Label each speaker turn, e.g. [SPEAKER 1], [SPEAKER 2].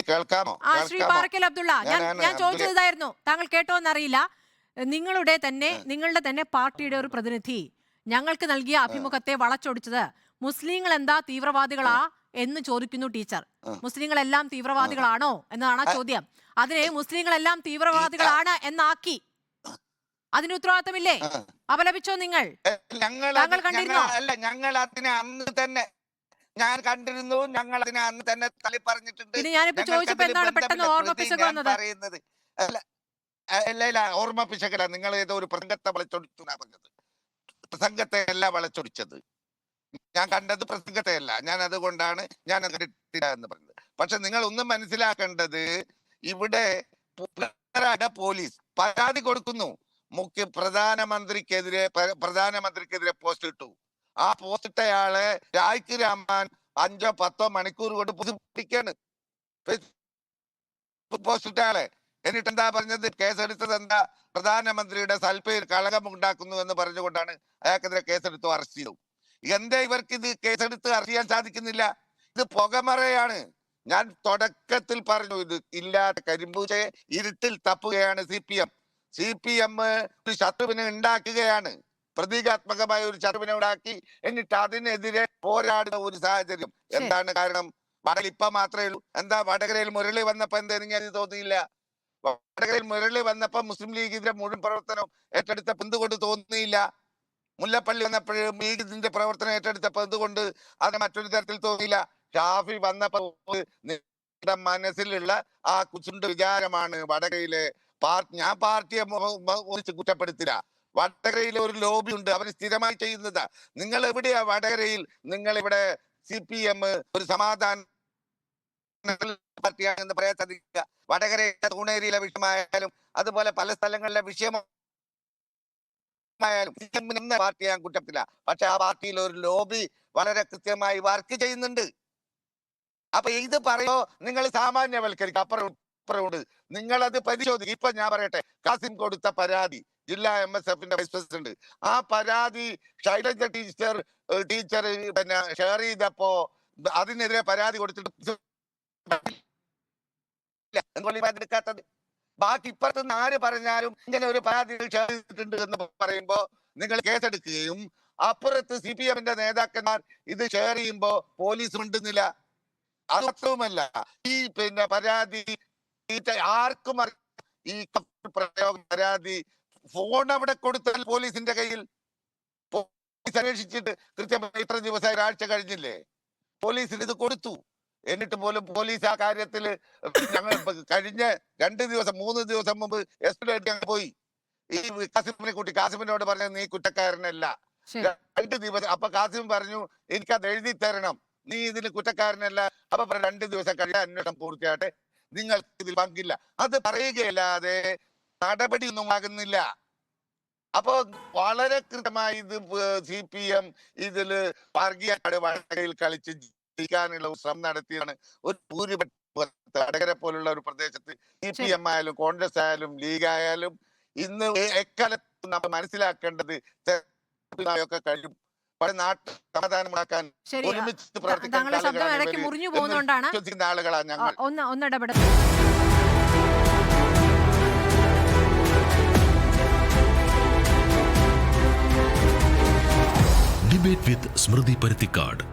[SPEAKER 1] കേൾക്കാമോ?
[SPEAKER 2] ശ്രീ പാറക്കൽ അബ്ദുള്ള, ഞാൻ ചോദിച്ചതായിരുന്നു, താങ്കൾ കേട്ടോ എന്നറിയില്ല. നിങ്ങളുടെ തന്നെ പാർട്ടിയുടെ ഒരു പ്രതിനിധി ഞങ്ങൾക്ക് നൽകിയ അഭിമുഖത്തെ വളച്ചൊടിച്ചത് മുസ്ലിങ്ങൾ എന്താ തീവ്രവാദികളാ എന്ന് ചോദിക്കുന്നു ടീച്ചർ. മുസ്ലിങ്ങളെല്ലാം തീവ്രവാദികളാണോ എന്നതാണ് ചോദ്യം. അതിനെ മുസ്ലിങ്ങളെല്ലാം തീവ്രവാദികളാണ് എന്നാക്കി. അതിന് ഉത്തരവാദിത്തമില്ലേ? അപലപിച്ചോ നിങ്ങൾ? താങ്കൾ കണ്ടിരുന്നോ?
[SPEAKER 1] അല്ല, ഞങ്ങൾ അതിനെ അന്ന് തന്നെ ഞാൻ കണ്ടിരുന്നു. ഞങ്ങൾ അതിനെ അന്ന് തന്നെ തള്ളി പറഞ്ഞിട്ടുണ്ട്.
[SPEAKER 2] പിന്നെ ഞാനിപ്പോ ചോദിച്ചപ്പോ എന്താണ് പെട്ടെന്ന് ഓർമ്മപ്പിശക് വന്നത്?
[SPEAKER 1] പറയുന്നത് അല്ല, ഓർമ്മപ്പിശകല. നിങ്ങൾ ഏതോ ഒരു പ്രസംഗത്തെ വളച്ചൊടിച്ചു പറഞ്ഞത്. പ്രസംഗത്തെ അല്ല വളച്ചൊടിച്ചത്. ഞാൻ കണ്ടത് പ്രസംഗത്തെ അല്ല. ഞാൻ അതുകൊണ്ടാണ് ഞാൻ എന്ന് പറഞ്ഞത്. പക്ഷെ നിങ്ങൾ ഒന്നും മനസ്സിലാക്കേണ്ടത്, ഇവിടെ പോലീസ് പരാതി കൊടുക്കുന്നു. പ്രധാനമന്ത്രിക്കെതിരെ പോസ്റ്റ് ഇട്ടു. ആ പോസ്റ്റ് ഇട്ടയാളെ രായ്ക്ക് രാമാൻ 5-10 മണിക്കൂർ കൊണ്ട് പിടിക്കാണ്. പോസ്റ്റ് ഇട്ടയാളെ എന്നിട്ട് എന്താ പറഞ്ഞത്? കേസെടുത്തത് എന്താ? പ്രധാനമന്ത്രിയുടെ സൽപ്പയിൽ കളങ്കം ഉണ്ടാക്കുന്നു എന്ന് പറഞ്ഞുകൊണ്ടാണ് അയാൾക്കെതിരെ കേസെടുത്തു, അറസ്റ്റ് ചെയ്തു. എന്തേ ഇവർക്ക് ഇത് കേസെടുത്ത് അറിയാൻ സാധിക്കുന്നില്ല? ഇത് പുകമറയാണ്. ഞാൻ തുടക്കത്തിൽ പറഞ്ഞു, ഇത് ഇല്ലാത്ത കരിമ്പൂച്ചയെ ഇരുട്ടിൽ തപ്പുകയാണ് CPM ഒരു ശത്രുവിനെ ഉണ്ടാക്കുകയാണ്. പ്രതീകാത്മകമായ ഒരു ശത്രുവിനെ ഉണ്ടാക്കി എന്നിട്ട് അതിനെതിരെ പോരാടുന്ന ഒരു സാഹചര്യം. എന്താണ് കാരണം? വടകര ഇപ്പൊ മാത്രമേ ഉള്ളൂ. എന്താ വടകരയിൽ മുരളി വന്നപ്പോ എന്തെങ്കിലും തോന്നിയില്ല? വടകരയിൽ മുരളി വന്നപ്പോ മുസ്ലിം ലീഗിന്റെ മുഴുവൻ പ്രവർത്തനം ഏറ്റെടുത്തപ്പോ എന്തുകൊണ്ട് തോന്നിയില്ല? മുല്ലപ്പള്ളി വന്നപ്പോഴും ലീഗിന്റെ പ്രവർത്തനം ഏറ്റെടുത്തപ്പോ എന്തുകൊണ്ട് അതിന് മറ്റൊരു തരത്തിൽ തോന്നിയില്ല? ഷാഫി വന്നപ്പോ മനസ്സിലുള്ള ആ കുച്ചുണ്ട് വിചാരമാണ് വടകരയിലെ ഞാൻ പാർട്ടിയെ കുറ്റപ്പെടുത്തില്ല. വടകരയിലെ ഒരു ലോബി ഉണ്ട്, അവർ സ്ഥിരമായി ചെയ്യുന്നതാ. നിങ്ങൾ എവിടെയാ വടകരയിൽ? നിങ്ങൾ ഇവിടെ CPM ഒരു സമാധാന പാർട്ടിയാണെന്ന് പറയാൻ സാധിക്കുക. വടകരയിലെ തൂണേരിയിലെ വിഷയമായാലും അതുപോലെ പല സ്ഥലങ്ങളിലെ വിഷയമായാലും പാർട്ടി ഞാൻ കുറ്റപ്പെടില്ല. പക്ഷെ ആ പാർട്ടിയിൽ ഒരു ലോബി വളരെ കൃത്യമായി വർക്ക് ചെയ്യുന്നുണ്ട്. അപ്പൊ ഇത് പറയോ നിങ്ങൾ സാമാന്യവൽക്കരിക്കുക. അപ്പുറമുണ്ട്, നിങ്ങളത് പരിശോധിക്കും. ഇപ്പൊ ഞാൻ പറയട്ടെ, കാസിം കൊടുത്ത പരാതി, ജില്ലാ MSFന്റെ വൈസ് പ്രസിഡന്റ്, ആ പരാതി ശൈലജ ടീച്ചർ പിന്നെ ഷെയർ ചെയ്തപ്പോ അതിനെതിരെ പരാതി കൊടുത്തിട്ട് എടുക്കാത്തത്. ബാക്കി ഇപ്പുറത്തുനിന്ന് ആര് പറഞ്ഞാലും ഇങ്ങനെ ഒരു പരാതി ഷെയർ ചെയ്തിട്ടുണ്ട് എന്ന് പറയുമ്പോ നിങ്ങൾ കേസെടുക്കുകയും അപ്പുറത്ത് CPMന്റെ നേതാക്കന്മാർ ഇത് ഷെയർ ചെയ്യുമ്പോ പോലീസ് മിണ്ടുന്നില്ല. അത് മാത്രവുമല്ല, ഈ പിന്നെ പരാതി ആർക്കും ഈ പരാതി ഫോൺ അവിടെ കൊടുത്താൽ പോലീസിന്റെ കയ്യിൽ, പോലീസ് അന്വേഷിച്ചിട്ട് കൃത്യമായി ഇത്ര ദിവസമായി, ഒരാഴ്ച കഴിഞ്ഞില്ലേ, പോലീസിന് ഇത് കൊടുത്തു. എന്നിട്ട് പോലും പോലീസ് ആ കാര്യത്തിൽ ഞങ്ങൾ കഴിഞ്ഞ 3 ദിവസം മുമ്പ് എസ്പിലേക്ക് പോയി. ഈ കാസിമിനെ കൂട്ടി കാസിമിനോട് പറഞ്ഞു, നീ കുറ്റക്കാരനല്ല. 2 ദിവസം അപ്പൊ കാസിം പറഞ്ഞു, എനിക്കത് എഴുതി തരണം, നീ ഇതിന് കുറ്റക്കാരനല്ല. അപ്പൊ 2 ദിവസം കഴിഞ്ഞ അന്വേഷണം പൂർത്തിയാട്ടെ, നിങ്ങൾക്ക് ഇതിൽ പങ്കില്ല. അത് പറയുകയല്ലാതെ നടപടിയൊന്നും ആകുന്നില്ല. അപ്പോ വളരെ കൃത്യമായി ഇത് CPM ഇതില് വർഗീയ വടകരയിൽ കളിച്ച് ജയിക്കാനുള്ള ശ്രമം നടത്തിയാണ്. ഒരു ഭൂരിപക്ഷം വടകര പോലുള്ള ഒരു പ്രദേശത്ത് CPM ആയാലും കോൺഗ്രസ് ആയാലും ലീഗ് ആയാലും ഇന്ന് എക്കാലത്തും നമ്മൾ മനസ്സിലാക്കേണ്ടത് ഒക്കെ കഴിയും. നാട്ടിൽ സമാധാനമാക്കാൻ ഒരുമിച്ച് പ്രവർത്തിക്കുന്ന ആളുകളാണ് ഞങ്ങൾ.
[SPEAKER 3] ഡിബേറ്റ് വിത്ത് സ്മൃതി പരുത്തിക്കാട്.